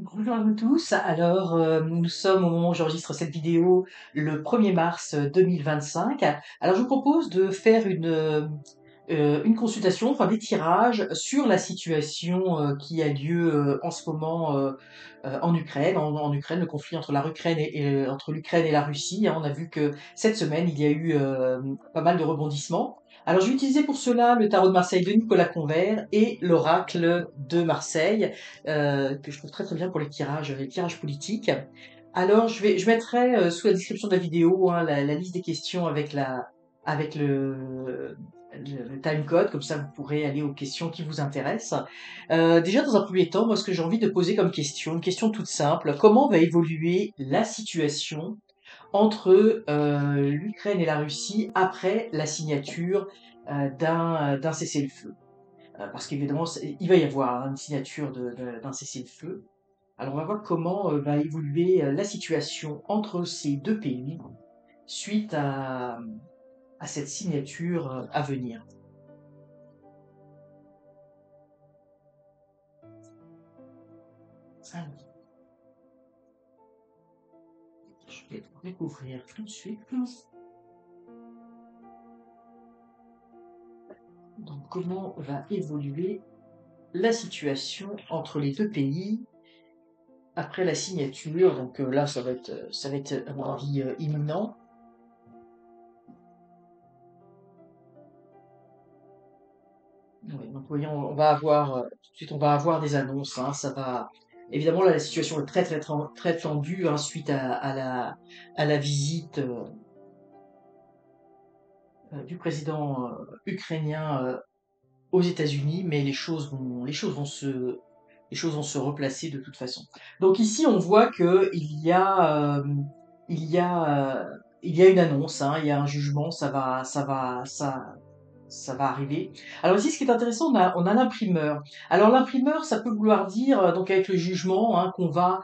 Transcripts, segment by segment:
Bonjour à vous tous. Alors, nous sommes au moment où j'enregistre cette vidéo le 1er mars 2025. Alors, je vous propose de faire une consultation, enfin des tirages sur la situation qui a lieu en ce moment en Ukraine. En Ukraine, le conflit entre entre l'Ukraine et la Russie, hein. On a vu que cette semaine, il y a eu pas mal de rebondissements. Alors, je vais utiliser pour cela le tarot de Marseille de Nicolas Convert et l'oracle de Marseille que je trouve très très bien pour les tirages politiques. Alors, je mettrai sous la description de la vidéo hein, la liste des questions avec le time code, comme ça vous pourrez aller aux questions qui vous intéressent. Déjà, dans un premier temps, moi, ce que j'ai envie de poser comme question, une question toute simple, comment va évoluer la situation entre l'Ukraine et la Russie après la signature d'un cessez-le-feu? Parce qu'évidemment, il va y avoir une signature d'un cessez-le-feu. Alors, on va voir comment va évoluer la situation entre ces deux pays suite à cette signature à venir. Alors, je vais découvrir tout de suite. Donc, comment va évoluer la situation entre les deux pays après la signature. Donc là, ça va être à mon avis imminent. Ouais, donc voyons, tout de suite, on va avoir des annonces. Hein, ça va. Évidemment, là, la situation est très tendue hein, suite à la visite du président ukrainien aux États-Unis, mais les choses vont se replacer de toute façon. Donc ici, on voit que il y a, il y a une annonce, hein, il y a un jugement, ça va arriver. Alors ici, ce qui est intéressant, on a l'imprimeur. Alors l'imprimeur, ça peut vouloir dire, donc avec le jugement, hein, qu'on va,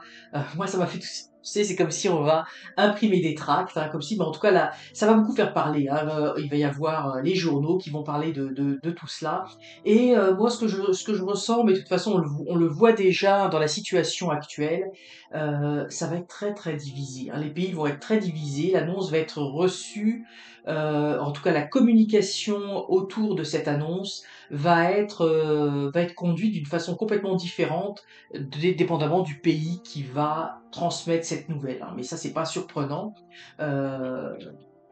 moi ça m'a fait, tu sais, c'est comme si on va imprimer des tracts, hein, comme si, mais en tout cas là, ça va beaucoup faire parler. Hein, il va y avoir les journaux qui vont parler de tout cela. Et moi, ce que je ressens, mais de toute façon, on le voit déjà dans la situation actuelle, ça va être très très divisé. Hein. Les pays vont être très divisés, l'annonce va être reçue en tout cas la communication autour de cette annonce va être conduite d'une façon complètement différente, dépendamment du pays qui va transmettre cette nouvelle. Hein. Mais ça, c'est pas surprenant. Euh,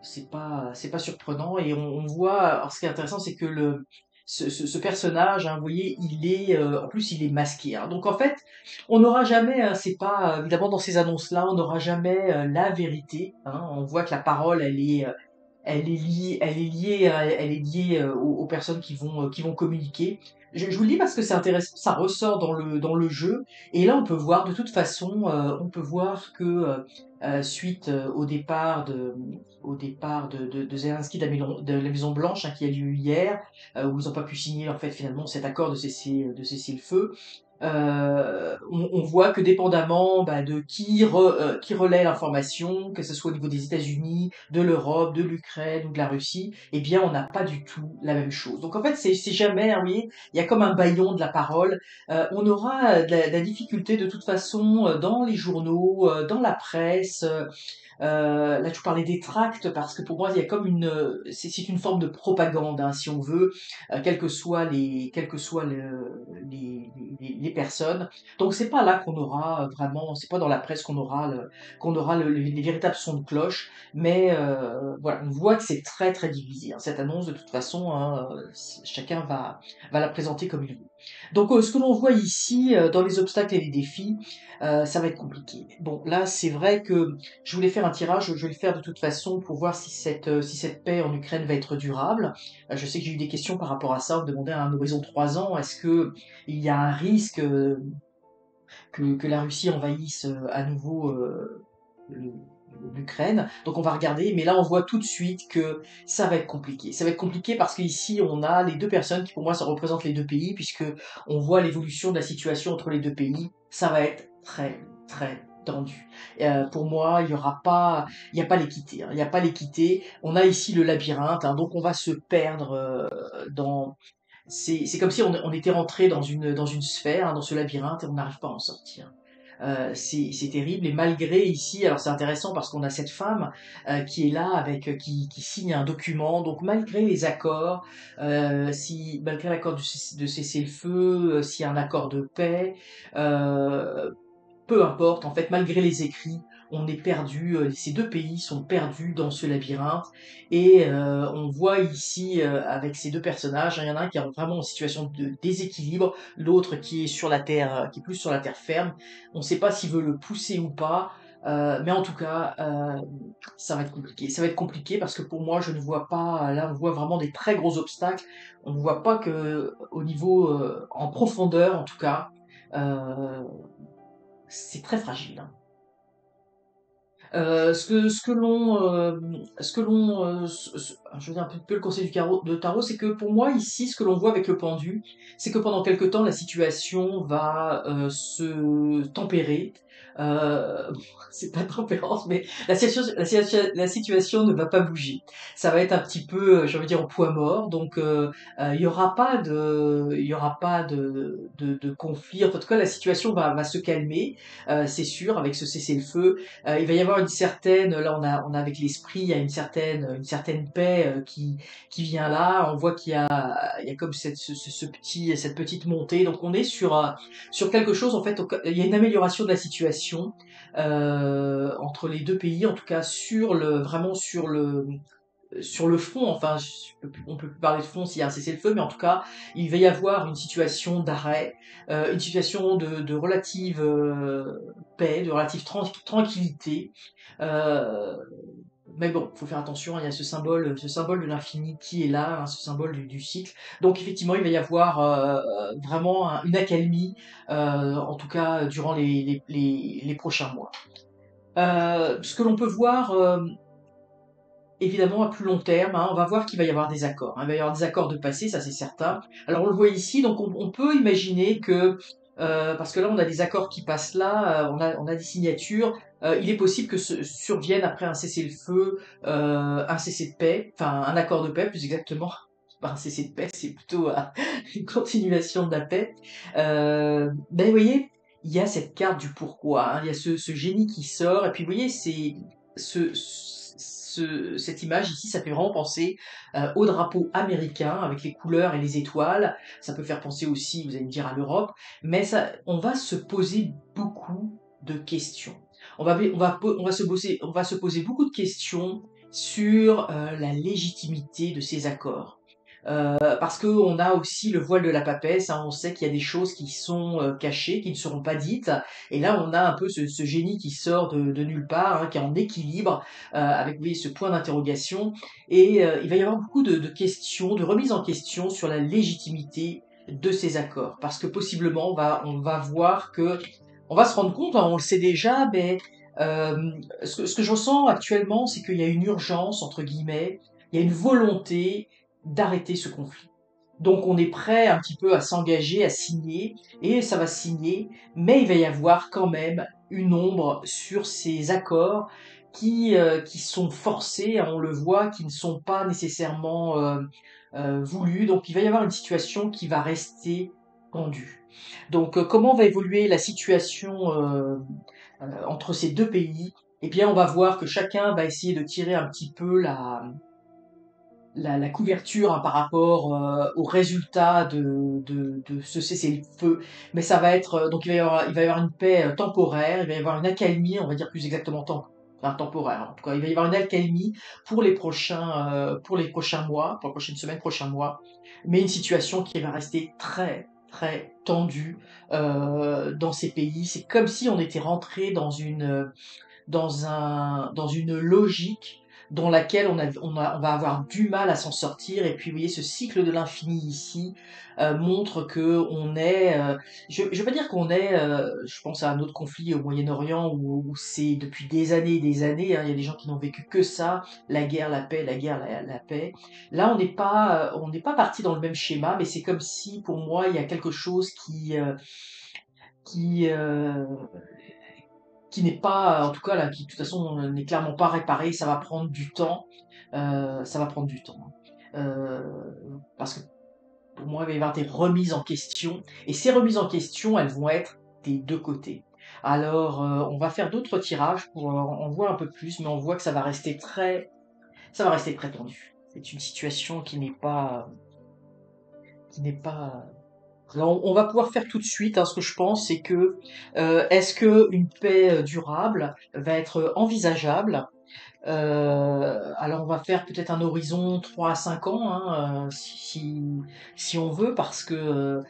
c'est pas surprenant. Et on voit, alors ce qui est intéressant, c'est que ce personnage, hein, vous voyez, en plus, il est masqué. Hein. Donc en fait, on n'aura jamais, c'est pas, évidemment, dans ces annonces-là, on n'aura jamais la vérité. Hein. On voit que la parole, elle est liée aux personnes qui vont communiquer. Je vous le dis parce que c'est intéressant, ça ressort dans le jeu. Et là, on peut voir, de toute façon, on peut voir que suite au départ de Zelensky de la Maison Blanche, hein, qui a lieu hier, où ils n'ont pas pu signer en fait finalement cet accord de cesser le feu. On voit que dépendamment bah, de qui relaie l'information, que ce soit au niveau des États-Unis, de l'Europe, de l'Ukraine ou de la Russie, eh bien on n'a pas du tout la même chose. Donc en fait c'est jamais, hein, vous voyez, il y a comme un bâillon de la parole. On aura de la difficulté de toute façon dans les journaux, dans la presse. Là, je vous parlais des tracts parce que pour moi, il y a comme c'est une forme de propagande, hein, si on veut, quelles que soient les personnes. Donc, c'est pas là qu'on aura vraiment, c'est pas dans la presse qu'on aura les véritables sons de cloche, mais voilà, on voit que c'est très très divisé. Hein, cette annonce, de toute façon, hein, chacun va la présenter comme il veut. Donc, ce que l'on voit ici dans les obstacles et les défis, ça va être compliqué. Bon, là, c'est vrai que je voulais faire un tirage, je vais le faire de toute façon pour voir si cette paix en Ukraine va être durable. Je sais que j'ai eu des questions par rapport à ça, on me demandait à un horizon de 3 ans, est-ce que il y a un risque que la Russie envahisse à nouveau le- l'Ukraine. Donc on va regarder, mais là on voit tout de suite que ça va être compliqué. Ça va être compliqué parce qu'ici on a les deux personnes qui pour moi ça représente les deux pays, puisque on voit l'évolution de la situation entre les deux pays. Ça va être très très tendu. Pour moi, il y a pas l'équité. Hein. Il n'y a pas l'équité. On a ici le labyrinthe, hein, donc on va se perdre dans. C'est comme si on était rentré dans une sphère, hein, dans ce labyrinthe, et on n'arrive pas à en sortir. C'est terrible. Et malgré ici, alors c'est intéressant parce qu'on a cette femme qui est là qui signe un document. Donc malgré les accords, si malgré l'accord de cessez-le-feu, s'il y a un accord de paix, euh, peu importe, en fait, malgré les écrits, on est perdu, ces deux pays sont perdus dans ce labyrinthe. Et on voit ici, avec ces deux personnages, hein, il y en a un qui est vraiment en situation de déséquilibre, l'autre qui est sur la terre, qui est plus sur la terre ferme. On ne sait pas s'il veut le pousser ou pas, mais en tout cas, ça va être compliqué. Ça va être compliqué parce que pour moi, je ne vois pas, là, on voit vraiment des très gros obstacles. On ne voit pas que au niveau, en profondeur, en tout cas, euh, c'est très fragile, hein. Ce que l'on, je veux dire un petit peu le conseil de tarot, c'est que pour moi ici, ce que l'on voit avec le pendu, c'est que pendant quelque temps, la situation va se tempérer. Bon, c'est pas tempérance, mais la situation ne va pas bouger. Ça va être un petit peu, j'ai envie de dire, au poids mort. Donc, il y aura pas il y aura pas de conflit. En tout cas, la situation va se calmer, c'est sûr, avec ce cessez-le-feu. Il va y avoir une certaine, là on a avec l'esprit, il y a une certaine paix qui vient là. On voit il y a comme cette petite montée. Donc on est sur quelque chose en fait. Il y a une amélioration de la situation entre les deux pays, en tout cas vraiment sur le front, enfin, on peut plus parler de front s'il y a un cessez-le-feu, mais en tout cas, il va y avoir une situation d'arrêt, une situation de relative paix, de relative tranquillité. Euh, mais bon, faut faire attention, hein, il y a ce symbole de l'infini qui est là, hein, ce symbole du cycle. Donc effectivement, il va y avoir vraiment une accalmie, en tout cas durant les prochains mois. Ce que l'on peut voir évidemment à plus long terme, hein, on va voir qu'il va y avoir des accords, hein. Il va y avoir des accords de passé, ça c'est certain. Alors on le voit ici, donc on peut imaginer que, parce que là on a des accords qui passent là, on a des signatures, il est possible que survienne après un cessez-le-feu, un cessez de paix, enfin un accord de paix plus exactement. Pas un cessez de paix, c'est plutôt une continuation de la paix. Ben vous voyez, il y a cette carte du pourquoi, hein, il y a ce génie qui sort, et puis vous voyez, c'est cette image ici, ça fait vraiment penser au drapeau américain avec les couleurs et les étoiles. Ça peut faire penser aussi, vous allez me dire, à l'Europe, mais on va se poser beaucoup de questions. On va se poser beaucoup de questions sur la légitimité de ces accords. Parce qu'on a aussi le voile de la papesse, hein, on sait qu'il y a des choses qui sont cachées, qui ne seront pas dites, et là on a un peu ce génie qui sort de nulle part, hein, qui est en équilibre, avec vous voyez, ce point d'interrogation, et il va y avoir beaucoup de questions, de remises en question sur la légitimité de ces accords, parce que possiblement on va voir que, on va se rendre compte, hein, on le sait déjà, mais ce que je ressens actuellement, c'est qu'il y a une urgence, entre guillemets, il y a une volonté d'arrêter ce conflit. Donc on est prêt un petit peu à s'engager, à signer, et ça va signer, mais il va y avoir quand même une ombre sur ces accords qui sont forcés, hein, on le voit, qui ne sont pas nécessairement voulus. Donc il va y avoir une situation qui va rester tendue. Donc comment va évoluer la situation entre ces deux pays? Eh bien on va voir que chacun va essayer de tirer un petit peu la couverture, hein, par rapport aux résultats de ce cessez-le-feu. Mais ça va être, donc il va y avoir une paix temporaire, il va y avoir une accalmie, on va dire plus exactement enfin, temporaire. En tout cas, il va y avoir une accalmie pour les prochains mois, pour les prochaines semaines, prochains mois. Mais une situation qui va rester très très tendue dans ces pays. C'est comme si on était rentré dans une logique dans laquelle on va avoir du mal à s'en sortir. Et puis, vous voyez, ce cycle de l'infini ici montre que on est, je veux pas dire qu'on est, je pense à un autre conflit au Moyen-Orient où c'est depuis des années, hein, il y a des gens qui n'ont vécu que ça, la guerre, la paix, la guerre, la paix. Là, on n'est pas parti dans le même schéma, mais c'est comme si, pour moi, il y a quelque chose qui, euh, qui n'est pas, en tout cas là, qui de toute façon n'est clairement pas réparé, ça va prendre du temps, ça va prendre du temps, hein. Parce que pour moi, il va y avoir des remises en question, et ces remises en question, elles vont être des deux côtés. Alors, on va faire d'autres tirages pour en voir un peu plus, mais on voit que ça va rester très tendu. C'est une situation qui n'est pas. Alors, on va pouvoir faire tout de suite, hein, ce que je pense, c'est que est-ce que une paix durable va être envisageable? Alors on va faire peut-être un horizon 3 à 5 ans, hein, si on veut, parce que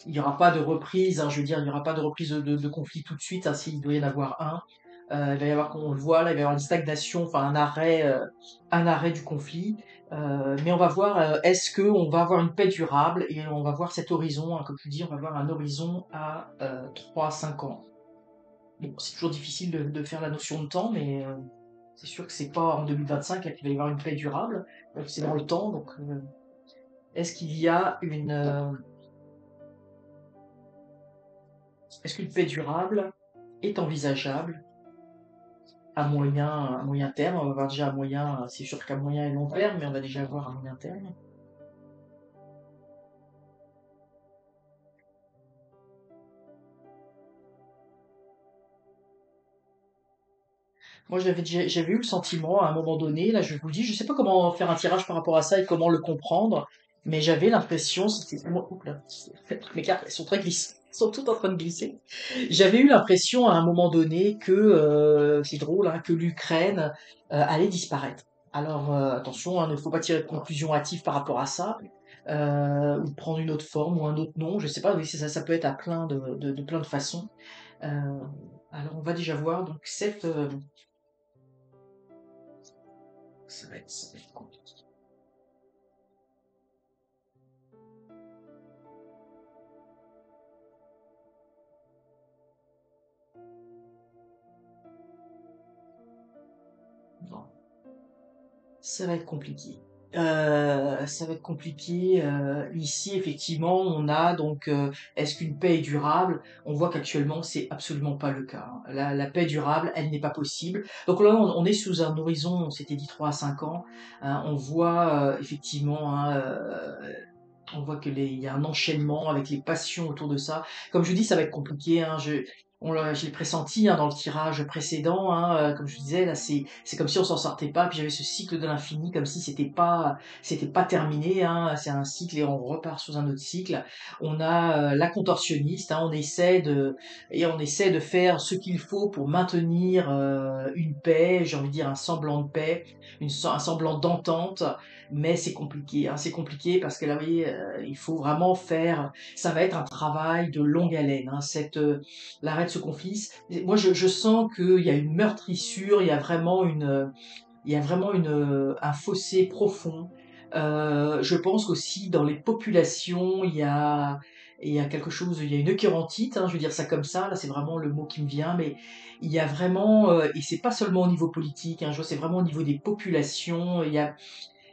il n'y aura pas de reprise, hein, je veux dire, il n'y aura pas de reprise de conflit tout de suite, hein, s'il doit y en avoir un. Il va y avoir, comme on le voit là, il va y avoir une stagnation, enfin un arrêt du conflit. Mais on va voir, est-ce que on va avoir une paix durable et on va voir cet horizon, hein, comme je vous dis, on va voir un horizon à 3 à 5 ans. Bon, c'est toujours difficile de faire la notion de temps, mais c'est sûr que c'est pas en 2025 qu'il va y avoir une paix durable, c'est dans le temps. Donc, est-ce qu'il y a est-ce qu'une paix durable est envisageable à moyen terme? On va voir déjà à moyen, c'est sûr qu'à moyen et long terme, mais on va déjà voir à moyen terme. Moi, j'avais eu le sentiment à un moment donné, là, je vous le dis, je sais pas comment faire un tirage par rapport à ça et comment le comprendre, mais j'avais l'impression, oups là, mes cartes, elles sont très glissantes, elles sont toutes en train de glisser. J'avais eu l'impression à un moment donné que, c'est drôle, hein, que l'Ukraine allait disparaître. Alors attention, hein, il ne faut pas tirer de conclusion hâtive par rapport à ça, ou prendre une autre forme ou un autre nom, je sais pas, oui, ça peut être à plein de plein de façons. Euh, alors on va déjà voir donc ça va être compliqué. Non, ça va être compliqué. Ça va être compliqué. Ici, effectivement, on a donc, est-ce qu'une paix est durable? On voit qu'actuellement, c'est absolument pas le cas, hein. La paix durable, elle n'est pas possible. Donc là, on est sous un horizon, on s'était dit 3 à 5 ans. Hein, on voit effectivement, hein, on voit il y a un enchaînement avec les passions autour de ça. Comme je vous dis, ça va être compliqué, hein. Je l'ai pressenti, hein, dans le tirage précédent, hein, comme je vous disais, là, c'est comme si on s'en sortait pas. Puis j'avais ce cycle de l'infini, comme si c'était pas terminé, hein. C'est un cycle et on repart sous un autre cycle. On a la contorsionniste, hein, on essaie de faire ce qu'il faut pour maintenir une paix, j'ai envie de dire un semblant de paix, un semblant d'entente, mais c'est compliqué, hein, c'est compliqué parce que là, vous voyez, il faut vraiment faire, ça va être un travail de longue haleine, hein, l'arrêt de ce conflit. Moi, je sens qu'il y a une meurtrissure, il y a vraiment un fossé profond. Je pense qu'aussi dans les populations, il y a quelque chose, il y a une euchérantite, hein, je veux dire ça comme ça, là c'est vraiment le mot qui me vient, mais il y a vraiment, et c'est pas seulement au niveau politique, hein, je vois c'est vraiment au niveau des populations, il y a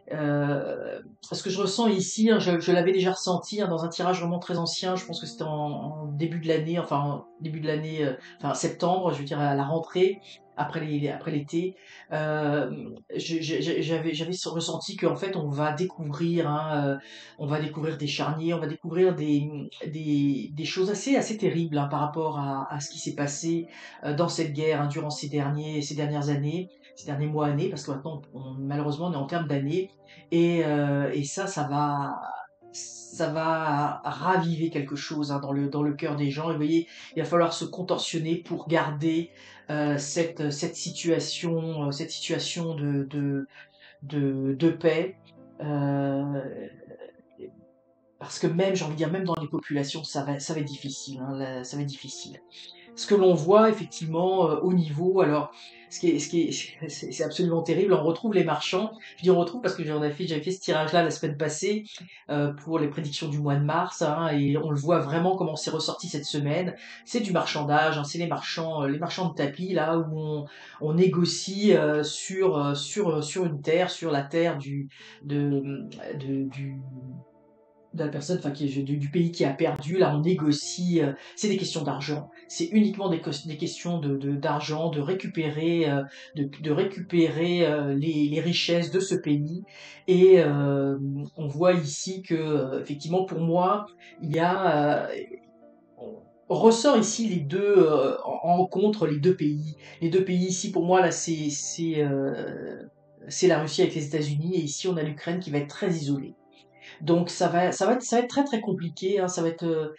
ce que je ressens ici, hein, je l'avais déjà ressenti, hein, dans un tirage vraiment très ancien, je pense que c'était en début de l'année, enfin septembre, je veux dire à la rentrée, après l'été. J'avais ressenti qu'en fait on va découvrir, hein, on va découvrir des charniers, on va découvrir des choses assez terribles, hein, par rapport à ce qui s'est passé dans cette guerre, hein, durant ces dernières années, ces derniers mois, années, parce que maintenant, malheureusement, on est en termes d'années. Et ça va raviver quelque chose, hein, dans le cœur des gens. Et vous voyez, il va falloir se contorsionner pour garder cette situation de paix. Euh, Parce que même, j'ai envie de dire, même dans les populations, ça va être difficile, hein, ça va être difficile. Ce que l'on voit effectivement au niveau, alors c'est absolument terrible, on retrouve les marchands. Je dis on retrouve parce que j'avais fait ce tirage-là la semaine passée pour les prédictions du mois de mars, hein, et on le voit vraiment comment c'est ressorti cette semaine. C'est du marchandage, hein, c'est les marchands de tapis là où on négocie sur une terre, sur la terre de la personne, enfin du pays qui a perdu. Là, on négocie. C'est des questions d'argent. C'est uniquement des questions d'argent, de récupérer les richesses de ce pays. Et on voit ici que, effectivement, pour moi, il y a ressort ici les deux en contre les deux pays. Les deux pays ici pour moi là c'est la Russie avec les États-Unis et ici on a l'Ukraine qui va être très isolée. Donc ça va être très très compliqué. Hein, ça va être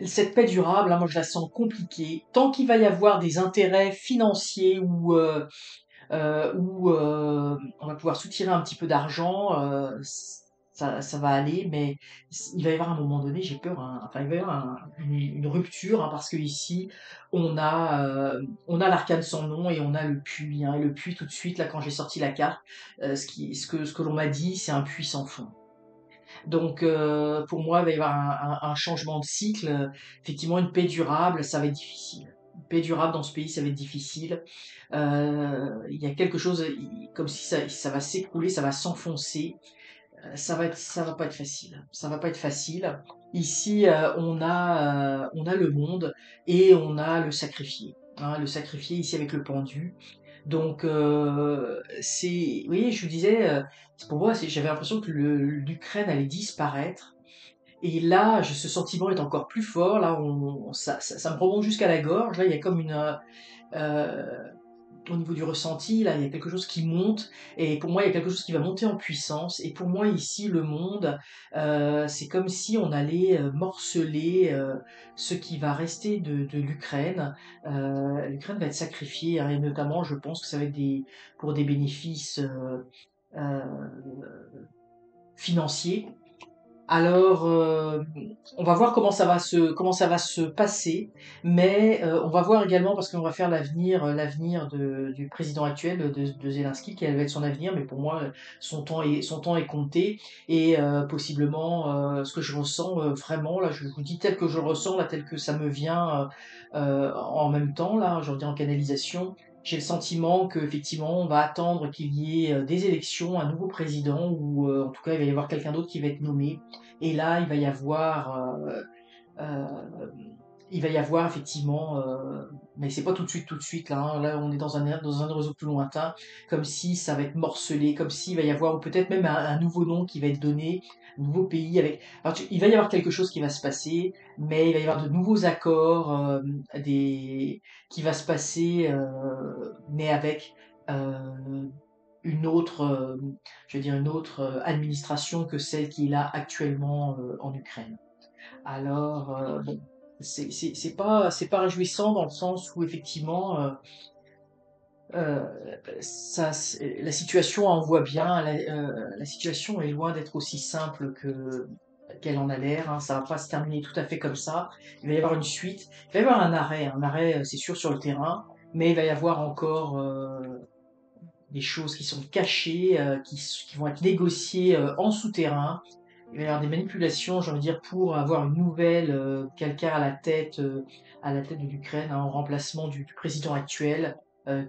cette paix durable. Hein, moi je la sens compliquée. Tant qu'il va y avoir des intérêts financiers où on va pouvoir soutirer un petit peu d'argent, ça va aller, mais il va y avoir un moment donné, j'ai peur, enfin il va y avoir une rupture, hein, parce que ici on a l'arcane sans nom et on a le puits, hein, et le puits tout de suite là quand j'ai sorti la carte, ce que l'on m'a dit, c'est un puits sans fond. Donc pour moi, il va y avoir un changement de cycle. Effectivement, une paix durable, ça va être difficile. Une paix durable dans ce pays, ça va être difficile. Il y a quelque chose, comme si ça va s'écrouler, ça va s'enfoncer. Ça va pas être facile. Ça va pas être facile. Ici, on a le monde et on a le sacrifié. Hein, le sacrifié ici avec le pendu. Donc, vous voyez, je vous disais, pour moi, j'avais l'impression que l'Ukraine allait disparaître. Et là, ce sentiment est encore plus fort. Là, ça me remonte jusqu'à la gorge. Là, il y a comme euh, au niveau du ressenti, là, il y a quelque chose qui monte. Et pour moi, il y a quelque chose qui va monter en puissance. Et pour moi, ici, le monde, c'est comme si on allait morceler ce qui va rester de l'Ukraine. L'Ukraine va être sacrifiée, hein, et notamment, je pense que ça va être pour des bénéfices euh, financiers. Alors, on va voir comment ça va se passer, mais on va voir également parce qu'on va faire l'avenir du président actuel de Zelensky, quel va être son avenir. Mais pour moi, son temps est compté et possiblement ce que je ressens vraiment là, je vous dis tel que je le ressens là, tel que ça me vient en même temps là, je dis en canalisation. J'ai le sentiment qu'effectivement, on va attendre qu'il y ait des élections, un nouveau président, ou en tout cas, il va y avoir quelqu'un d'autre qui va être nommé. Et là, euh, il va y avoir effectivement, mais c'est pas tout de suite là. Hein. Là, on est dans un réseau plus lointain, comme si ça va être morcelé, comme s'il va y avoir ou peut-être même un nouveau nom qui va être donné, un nouveau pays avec. Alors, il va y avoir quelque chose qui va se passer, mais il va y avoir de nouveaux accords, qui va se passer, mais avec une autre, je veux dire une autre administration que celle qu'il a actuellement en Ukraine. Alors, bon, c'est pas réjouissant dans le sens où effectivement, la situation, on voit bien, la situation est loin d'être aussi simple qu'elle en a l'air. Hein. Ça va pas se terminer tout à fait comme ça. Il va y avoir une suite. Il va y avoir un arrêt, c'est sûr sur le terrain, mais il va y avoir encore des choses qui sont cachées, qui vont être négociées en souterrain. Il va y avoir des manipulations, j'ai envie de dire, pour avoir une nouvelle quelqu'un à la tête de l'Ukraine, hein, en remplacement du président actuel,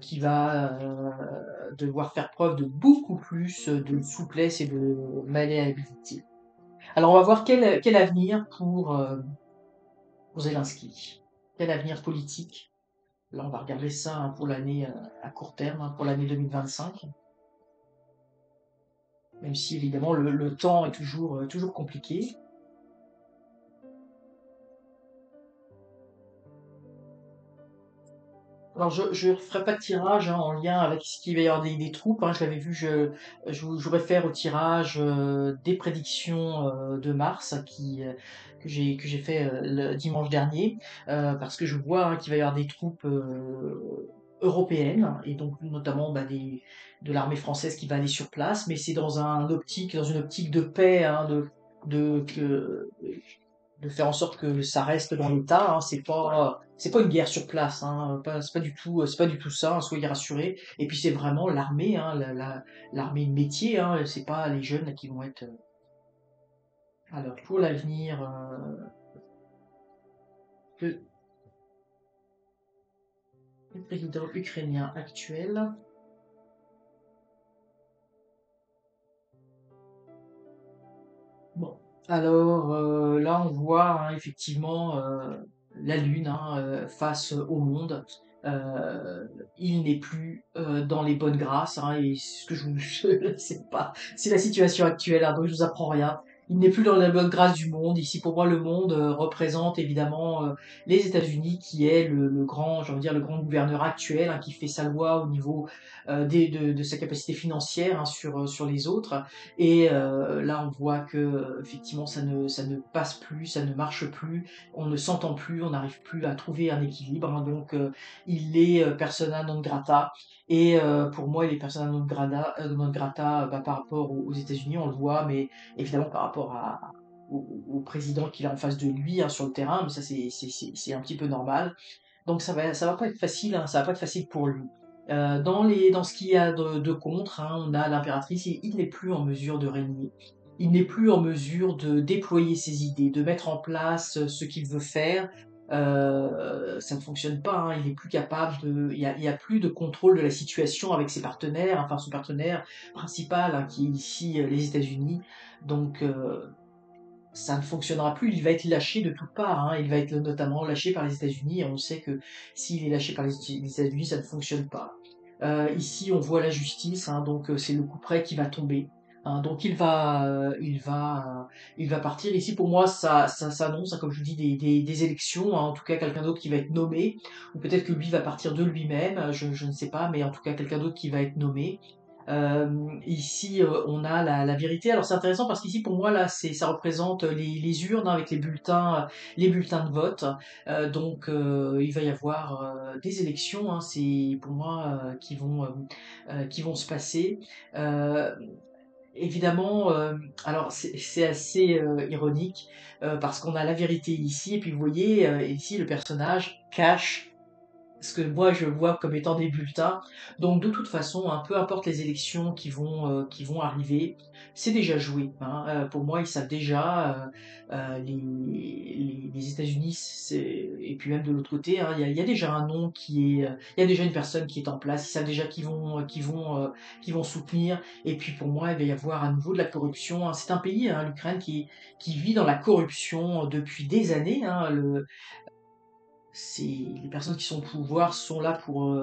qui va devoir faire preuve de beaucoup plus de souplesse et de malléabilité. Alors on va voir quel avenir pour Zelensky. Quel avenir politique. Là, on va regarder ça, hein, pour l'année à court terme, hein, pour l'année 2025. Même si évidemment le temps est toujours compliqué. Alors je ne ferai pas de tirage, hein, en lien avec ce qu'il va y avoir des troupes. Hein, je l'avais vu, je réfère au tirage des prédictions de Mars que j'ai fait le dimanche dernier, parce que je vois, hein, qu'il va y avoir des troupes européennes et donc notamment, bah, de l'armée française qui va aller sur place, mais c'est dans une optique de paix, hein, de faire en sorte que ça reste dans l'état. Hein, c'est pas une guerre sur place. Hein, c'est pas du tout ça. Hein, soyez rassurés. Et puis c'est vraiment l'armée, hein, l'armée de métier. Hein, c'est pas les jeunes là, qui vont être. Alors pour l'avenir, le, le président ukrainien actuel. Bon, alors là on voit, hein, effectivement la Lune, hein, face au monde. Il n'est plus dans les bonnes grâces, hein, et ce que c'est pas, c'est la situation actuelle, hein, donc je vous apprends rien. il n'est plus dans la bonne grâce du monde. Ici, pour moi, le monde représente évidemment les États-Unis, qui est le grand, j'ai envie de dire, le grand gouverneur actuel, hein, qui fait sa loi au niveau de sa capacité financière, hein, sur les autres. Et là, on voit que effectivement, ça ne passe plus, ça ne marche plus, on ne s'entend plus, on n'arrive plus à trouver un équilibre, hein. Donc, il est persona non grata. Et pour moi, il est persona non grata bah, par rapport aux États-Unis, on le voit, mais évidemment par rapport au président qu'il a en face de lui, hein, sur le terrain, mais ça c'est un petit peu normal. Donc ça va pas être facile, hein, ça va pas être facile pour lui. Dans ce qu'il y a de contre, hein, on a l'impératrice, il n'est plus en mesure de régner. Il n'est plus en mesure de déployer ses idées, de mettre en place ce qu'il veut faire. Ça ne fonctionne pas, hein, il est plus capable il y a plus de contrôle de la situation avec ses partenaires, enfin son partenaire principal, hein, qui est ici les États-Unis. Donc ça ne fonctionnera plus, il va être lâché de toutes parts, hein. Il va être notamment lâché par les États-Unis, et on sait que s'il est lâché par les États-Unis, ça ne fonctionne pas. Ici, on voit la justice, hein, donc c'est le coup près qui va tomber, hein. Donc il va partir. Ici, pour moi, ça s'annonce, hein, comme je vous dis, des élections, hein, en tout cas quelqu'un d'autre qui va être nommé, ou peut-être que lui va partir de lui-même, je ne sais pas, mais en tout cas quelqu'un d'autre qui va être nommé. Ici, on a la vérité. Alors c'est intéressant parce qu'ici, pour moi, là, ça représente les urnes, hein, avec les bulletins de vote. Donc, il va y avoir des élections, hein, c'est pour moi qui vont se passer. Euh, Évidemment, alors c'est assez ironique parce qu'on a la vérité ici, et puis vous voyez, ici le personnage cache ce que moi je vois comme étant des bulletins. Donc de toute façon, hein, peu importe les élections qui vont arriver, c'est déjà joué, hein. Pour moi, ils savent déjà, les États-Unis, et puis même de l'autre côté, hein, il y a déjà un nom il y a déjà une personne qui est en place, ils savent déjà qui vont soutenir. Et puis pour moi, il va y avoir à nouveau de la corruption, hein. C'est un pays, hein, l'Ukraine, qui vit dans la corruption depuis des années, hein. C'est les personnes qui sont au pouvoir sont là pour,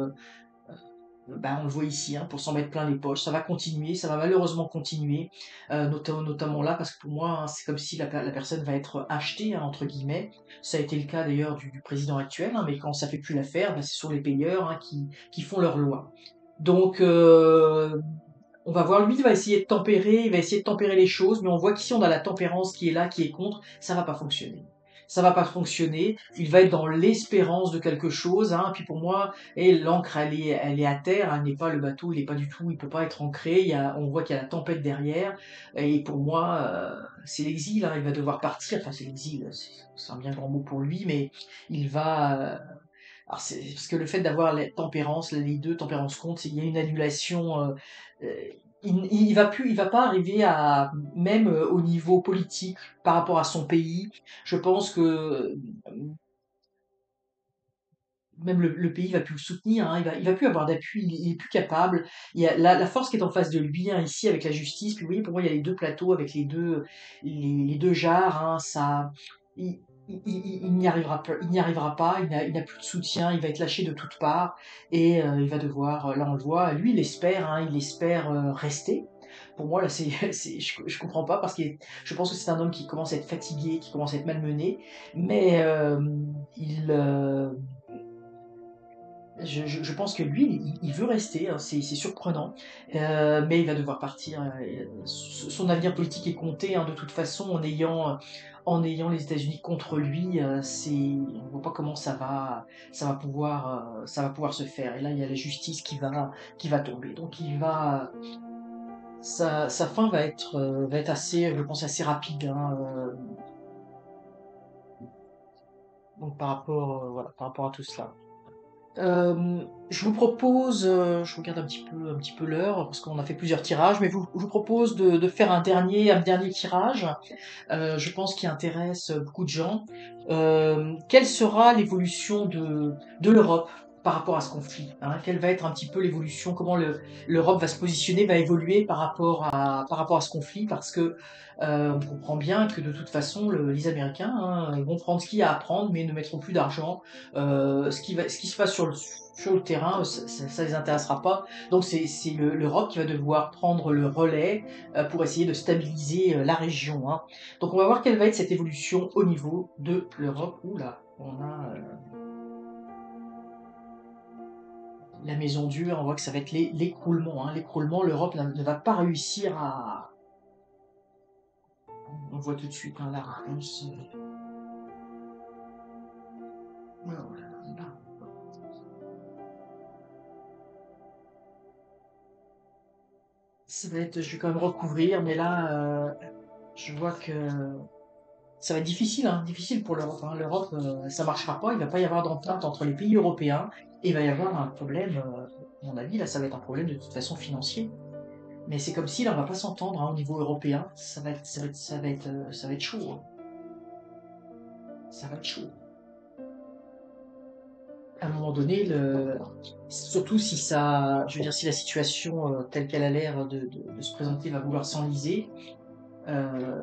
bah, on le voit ici, hein, pour s'en mettre plein les poches. Ça va continuer, ça va malheureusement continuer, notamment là, parce que pour moi, hein, c'est comme si la personne va être achetée, hein, entre guillemets. Ça a été le cas d'ailleurs du président actuel, hein, mais quand ça fait plus l'affaire, bah, c'est sur les payeurs, hein, qui font leurs lois. Donc, on va voir, lui, il va essayer de tempérer, il va essayer de tempérer les choses, mais on voit qu'ici, on a la tempérance qui est là, qui est contre, ça va pas fonctionner. Ça va pas fonctionner, il va être dans l'espérance de quelque chose, hein. Puis pour moi, et l'ancre, elle est à terre, hein, elle n'est pas le bateau, il est pas du tout, il peut pas être ancré, on voit qu'il y a la tempête derrière, et pour moi, c'est l'exil, hein, il va devoir partir, enfin c'est l'exil, c'est un bien grand mot pour lui, mais il va, alors c'est parce que le fait d'avoir la tempérance, les deux tempérances comptent, il y a une annulation. Euh, il va pas arriver à même au niveau politique par rapport à son pays. Je pense que même le pays va plus le soutenir, hein, il va plus avoir d'appui, il est plus capable. Il y a la force qui est en face de lui, hein, ici avec la justice. Puis vous voyez, pour moi, il y a les deux plateaux avec les deux jarres, hein, ça, il, il n'y arrivera pas, il n'a plus de soutien, il va être lâché de toutes parts, et il va devoir, là on le voit, lui il espère rester. Pour moi là je comprends pas parce que je pense que c'est un homme qui commence à être fatigué, qui commence à être malmené, mais il je pense que lui, il veut rester, hein, c'est surprenant, mais il va devoir partir. Son avenir politique est compté, hein, de toute façon, en ayant les États-Unis contre lui, on voit pas comment ça va pouvoir se faire. Et là, il y a la justice qui va tomber. Donc, sa fin va être assez, je pense, assez rapide, hein, donc voilà, par rapport à tout cela. Je vous propose, je regarde un petit peu l'heure parce qu'on a fait plusieurs tirages, mais je vous propose de faire un dernier tirage. Je pense qu'il intéresse beaucoup de gens. Quelle sera l'évolution de l'Europe par rapport à ce conflit, hein? Quelle va être un petit peu l'évolution, comment l'Europe va se positionner, va évoluer par rapport à ce conflit, parce que on comprend bien que de toute façon, les Américains, hein, vont prendre ce qu'il y a à prendre, mais ne mettront plus d'argent. Ce qui se passe sur le terrain, ça les intéressera pas. Donc c'est l'Europe qui va devoir prendre le relais pour essayer de stabiliser la région, hein. Donc on va voir quelle va être cette évolution au niveau de l'Europe. Oula, on a la maison dure, on voit que ça va être l'écroulement, hein. L'écroulement, l'Europe ne va pas réussir à... On voit tout de suite, hein, la réponse. Oh là là. Ça va être, je vais quand même recouvrir, mais là, je vois que ça va être difficile, hein, difficile pour l'Europe, hein. L'Europe, ça marchera pas, il va pas y avoir d'entente entre les pays européens, et il va y avoir un problème, à mon avis, là, ça va être un problème de toute façon financier. Mais c'est comme si là, on va pas s'entendre, hein, au niveau européen. Ça va être chaud, hein. Ça va être chaud. À un moment donné, surtout si ça, je veux dire, si la situation telle qu'elle a l'air de se présenter va vouloir s'enliser, euh,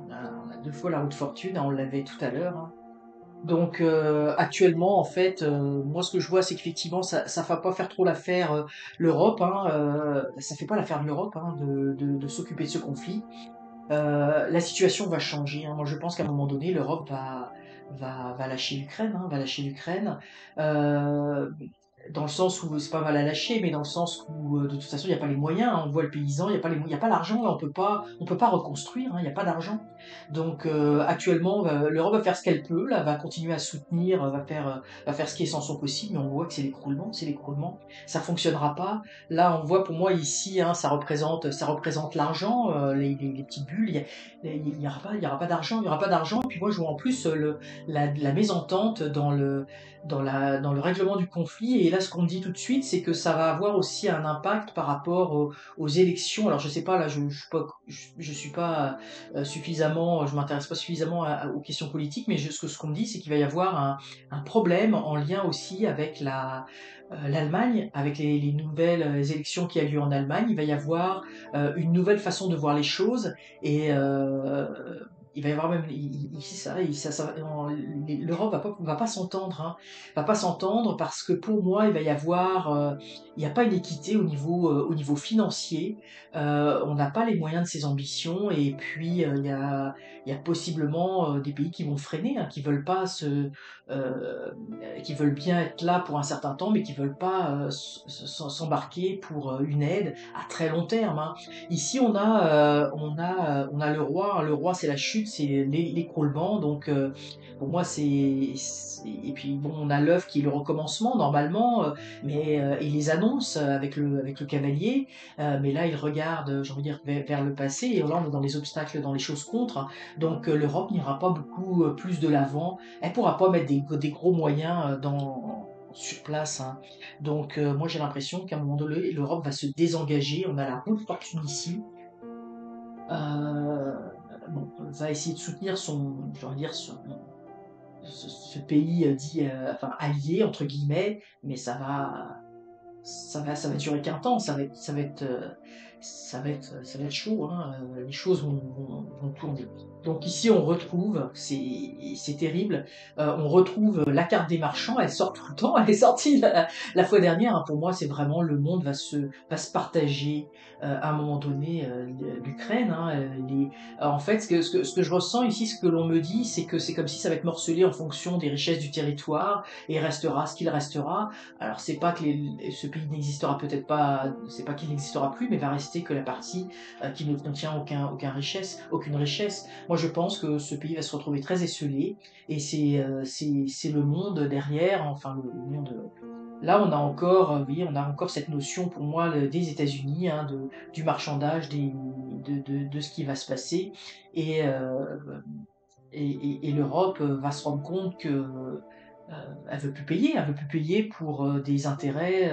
on a deux fois la roue de fortune, hein, on l'avait tout à l'heure, hein. Donc actuellement, en fait, moi ce que je vois, c'est qu'effectivement, ça va pas faire trop l'affaire l'Europe, hein, ça fait pas l'affaire de l'Europe, hein, de s'occuper de ce conflit. La situation va changer, hein. Moi, je pense qu'à un moment donné, l'Europe va lâcher l'Ukraine, hein, va lâcher l'Ukraine. Euh, Dans le sens où c'est pas mal à lâcher, mais dans le sens où de toute façon il n'y a pas les moyens, hein. On voit le paysan, il n'y a pas il y a pas l'argent, là on peut pas reconstruire, hein, il n'y a pas d'argent. Donc actuellement l'Europe va faire ce qu'elle peut, là va continuer à soutenir, va faire ce qui est sans son possible, mais on voit que c'est l'écroulement, ça fonctionnera pas. Là on voit pour moi ici, hein, ça représente l'argent, les petites bulles, il y aura pas d'argent, il y aura pas d'argent. Et puis moi je vois en plus la mésentente dans le règlement du conflit. Et là, ce qu'on me dit tout de suite, c'est que ça va avoir aussi un impact par rapport aux élections. Alors, je sais pas, là, je suis pas suffisamment, je m'intéresse pas suffisamment aux questions politiques, mais ce qu'on me dit, c'est qu'il va y avoir un problème en lien aussi avec l'Allemagne, avec les nouvelles élections qui a lieu en Allemagne. Il va y avoir une nouvelle façon de voir les choses et il va y avoir même ici ça, l'Europe va pas s'entendre, hein, va pas s'entendre parce que pour moi il va y avoir il n'y a pas une équité au niveau financier. On n'a pas les moyens de ses ambitions et puis il y a possiblement des pays qui vont freiner, hein, euh, qui veulent bien être là pour un certain temps mais qui veulent pas s'embarquer pour une aide à très long terme, hein. Ici, on a le roi, hein. Le roi, c'est la chute, c'est l'écroulement. Donc, pour moi, et puis bon, on a l'œuf qui est le recommencement normalement, mais il les annonce avec le cavalier. Mais là, il regarde, j'ai envie de dire, vers le passé. Et là, on est dans les obstacles, dans les choses contre, hein. Donc, l'Europe n'ira pas beaucoup plus de l'avant. Elle pourra pas mettre des gros moyens sur place, hein. Donc, moi, j'ai l'impression qu'à un moment donné, l'Europe va se désengager. On a la route fortune ici. Euh, bon, va essayer de soutenir je veux dire, ce pays dit, enfin, allié, entre guillemets, mais ça va durer qu'un temps. Ça va être chaud, hein. Les choses vont tourner. Donc ici, on retrouve, c'est terrible, on retrouve la carte des marchands, elle sort tout le temps, elle est sortie la fois dernière, hein. Pour moi, c'est vraiment le monde va se partager à un moment donné l'Ukraine, hein. En fait, ce que je ressens ici, ce que l'on me dit, c'est que c'est comme si ça va être morcelé en fonction des richesses du territoire et il restera ce qu'il restera. Alors c'est pas que ce pays n'existera peut-être pas, c'est pas qu'il n'existera plus, mais va rester que la partie qui ne contient aucune richesse. Moi je pense que ce pays va se retrouver très esselé et c'est le monde derrière, enfin le monde. Là on a encore, oui, on a encore cette notion pour moi des États-Unis, hein, du marchandage, de ce qui va se passer et, et l'Europe va se rendre compte que elle veut plus payer pour des intérêts,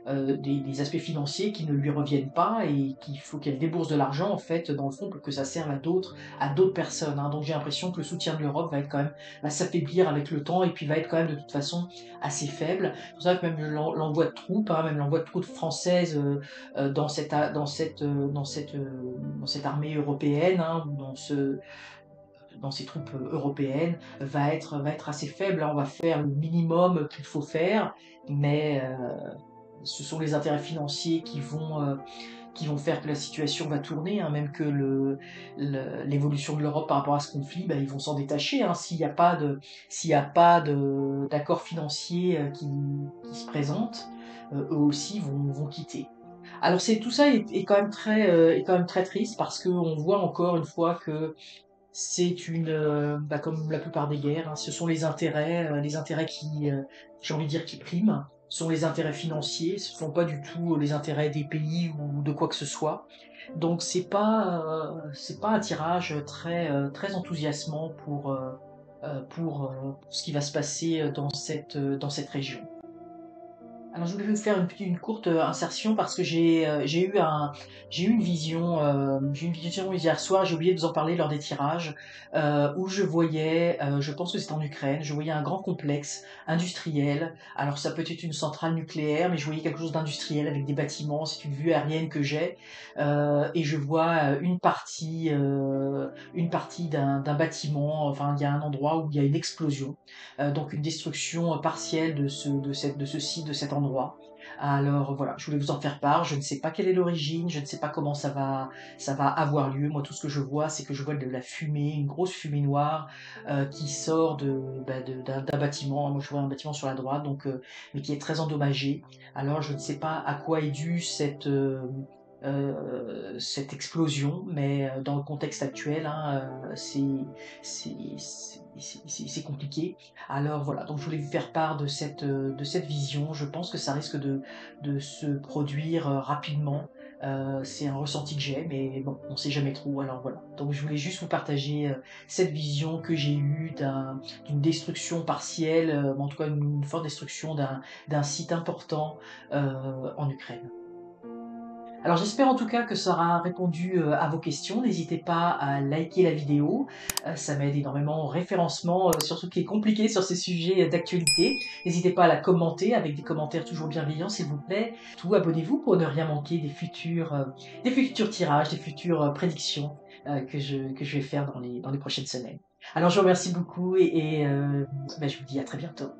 des aspects financiers qui ne lui reviennent pas et qu'il faut qu'elle débourse de l'argent en fait dans le fond pour que ça serve à d'autres personnes. Hein. Donc j'ai l'impression que le soutien de l'Europe va être quand même va s'affaiblir avec le temps et puis va être quand même de toute façon assez faible. C'est pour ça que même l'envoi de troupes, hein, même l'envoi de troupes françaises dans cette armée européenne, hein, dans ces troupes européennes va être assez faible. Hein. On va faire le minimum qu'il faut faire, mais ce sont les intérêts financiers qui vont faire que la situation va tourner, hein, même que l'évolution de l'Europe par rapport à ce conflit, bah, ils vont s'en détacher. Hein. S'il y a pas d'accord financier qui se présente, eux aussi vont quitter. Alors tout ça est quand même est quand même très triste parce qu'on voit encore une fois que c'est bah, comme la plupart des guerres, hein, ce sont les intérêts j'ai envie de dire, qui priment, ce sont les intérêts financiers, ce ne sont pas du tout les intérêts des pays ou de quoi que ce soit. Donc c'est pas un tirage très enthousiasmant pour ce qui va se passer dans cette région. Alors je voulais vous faire une courte insertion parce que j'ai eu une vision hier soir, j'ai oublié de vous en parler lors des tirages, où je voyais, je pense que c'était en Ukraine, je voyais un grand complexe industriel. Alors ça peut être une centrale nucléaire, mais je voyais quelque chose d'industriel avec des bâtiments. C'est une vue aérienne que j'ai, et je vois une partie d'un bâtiment. Enfin, il y a un endroit où il y a une explosion, donc une destruction partielle de ce site, de cet endroit. Alors voilà, je voulais vous en faire part. Je ne sais pas quelle est l'origine, je ne sais pas comment ça va avoir lieu. Moi, tout ce que je vois, c'est que je vois de la fumée, une grosse fumée noire qui sort d'un bâtiment. Moi, je vois un bâtiment sur la droite, mais qui est très endommagé. Alors, je ne sais pas à quoi est due cette explosion, mais dans le contexte actuel, hein, c'est compliqué. Alors voilà, donc je voulais vous faire part de cette vision. Je pense que ça risque de se produire rapidement. C'est un ressenti que j'ai, mais bon, on sait jamais trop. Alors voilà. Donc je voulais juste vous partager cette vision que j'ai eue d'une destruction partielle, en tout cas une forte destruction d'un site important en Ukraine. Alors j'espère en tout cas que ça aura répondu à vos questions. N'hésitez pas à liker la vidéo, ça m'aide énormément au référencement sur ce qui est compliqué sur ces sujets d'actualité. N'hésitez pas à la commenter avec des commentaires toujours bienveillants s'il vous plaît. Tout abonnez-vous pour ne rien manquer des futurs tirages, des futures prédictions que je vais faire dans les prochaines semaines. Alors je vous remercie beaucoup et ben, je vous dis à très bientôt.